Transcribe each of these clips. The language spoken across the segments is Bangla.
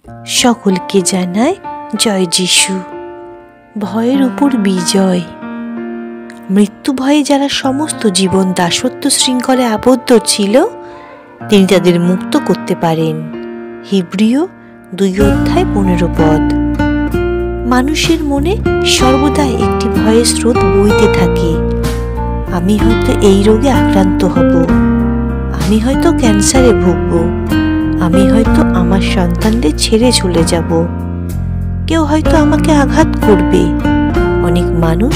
সকলকে জানায় জয় যিশু। ভয়ের উপর বিজয়। মৃত্যু ভয়ে যারা সমস্ত জীবন দাসত্ব শৃঙ্খলে আবদ্ধ ছিল, তিনি তাদের মুক্ত করতে পারেন। হিব্রিয় 2:15। মানুষের মনে সর্বদা একটি ভয়ের স্রোত বইতে থাকে। আমি হয়তো এই রোগে আক্রান্ত হব, আমি হয়তো ক্যান্সারে ভুগব, আমি হয়তো আমার সন্তানদের ছেড়ে চলে যাব, কেউ হয়তো আমাকে আঘাত করবে। অনেক মানুষ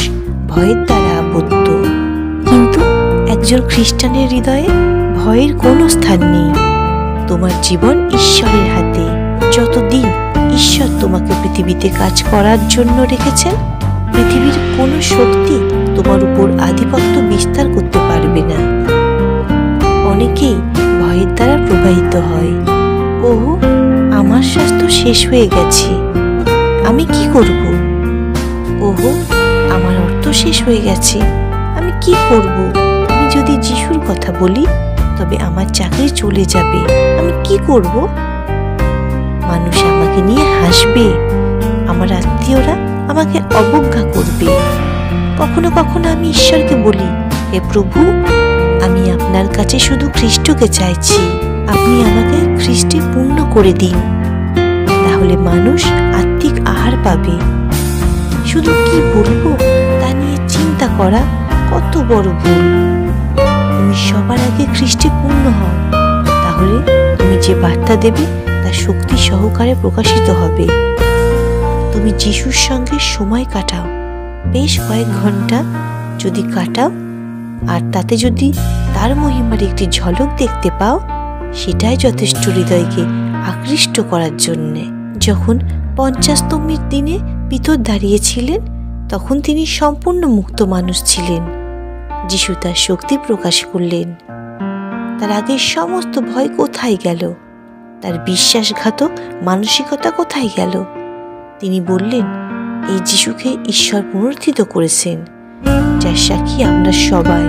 ভয়ের দ্বারা আবদ্ধ, কিন্তু একজন খ্রিস্টানের হৃদয়ে ভয়ের কোনো স্থান নেই। তোমার জীবন ঈশ্বরের হাতে। যতদিন ঈশ্বর তোমাকে পৃথিবীতে কাজ করার জন্য রেখেছেন, পৃথিবীর কোনো শক্তি তোমার উপর আধিপত্য বিস্তার করতে পারবে না। অনেকেই ভয়ের দ্বারা প্রবাহিত হয়। ওহ, আমার স্বাস্থ্য শেষ হয়ে গেছে, আমি কি করব? ওহ, আমার অর্থ শেষ হয়ে গেছে, আমি কি করব? আমি যদি যিশুর কথা বলি তবে আমার চাকরি চলে যাবে, আমি কি করব? মানুষ আমাকে নিয়ে হাসবে, আমার আত্মীয়রা আমাকে অবজ্ঞা করবে। কখনো কখনো আমি ঈশ্বরকে বলি, হে প্রভু, আমি আপনার কাছে শুধু খ্রিস্টকে চাইছি, আপনি আমাকে খ্রিস্টে পূর্ণ করে দিন। তাহলে মানুষ আত্মিক আহার পাবে। শুধু কি বলবো তা নিয়ে চিন্তা করা কত বড় ভুল। তুমি সবার আগে খ্রিস্টে পূর্ণ হও, তাহলে তুমি যে বার্তা দেবে তা শক্তি সহকারে প্রকাশিত হবে। তুমি যিশুর সঙ্গে সময় কাটাও, বেশ কয়েক ঘন্টা যদি কাটাও, আর তাতে যদি তার মহিমার একটি ঝলক দেখতে পাও, সেটাই যথেষ্ট হৃদয়কে আকৃষ্ট করার জন্যে। যখন 50তমের দিনে পিতর দাঁড়িয়েছিলেন, তখন তিনি সম্পূর্ণ মুক্ত মানুষ ছিলেন। যিশু তার শক্তি প্রকাশ করলেন। তার আগে সমস্ত ভয় কোথায় গেল? তার বিশ্বাসঘাতক মানসিকতা কোথায় গেল? তিনি বললেন, এই যিশুকে ঈশ্বর পুনরুত্থিত করেছেন, যার সাক্ষী আমরা সবাই।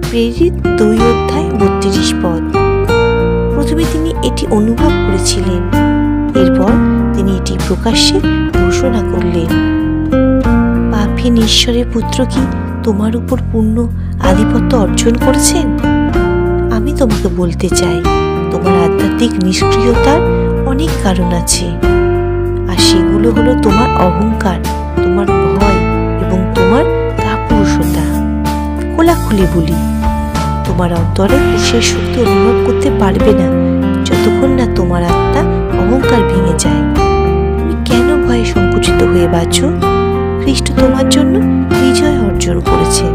প্রেরিত 2:32। প্রথমে তিনি এটি অনুভব করেছিলেন, এরপর তিনি এটি প্রকাশ্যে ঘোষণা করলেন। পাপহীন ঈশ্বরের পুত্র কি তোমার উপর পূর্ণ আধিপত্য অর্জন করেছেন? আমি তোমাকে বলতে চাই, তোমার আধ্যাত্মিক নিষ্ক্রিয়তার অনেক কারণ আছে, আর সেগুলো হলো তোমার অহংকার, তোমার ভয় এবং তোমার কাপুরুষতা। খোলাখুলি বলি, তোমার অন্তরে পুরুষের শক্তি অনুভব করতে পারবে না যতক্ষণ না তোমার আত্মা অহংকার ভেঙে যায়। তুমি কেন ভয়ে সংকুচিত হয়ে বাঁচো? খ্রিস্ট তোমার জন্য বিজয় অর্জন করেছেন।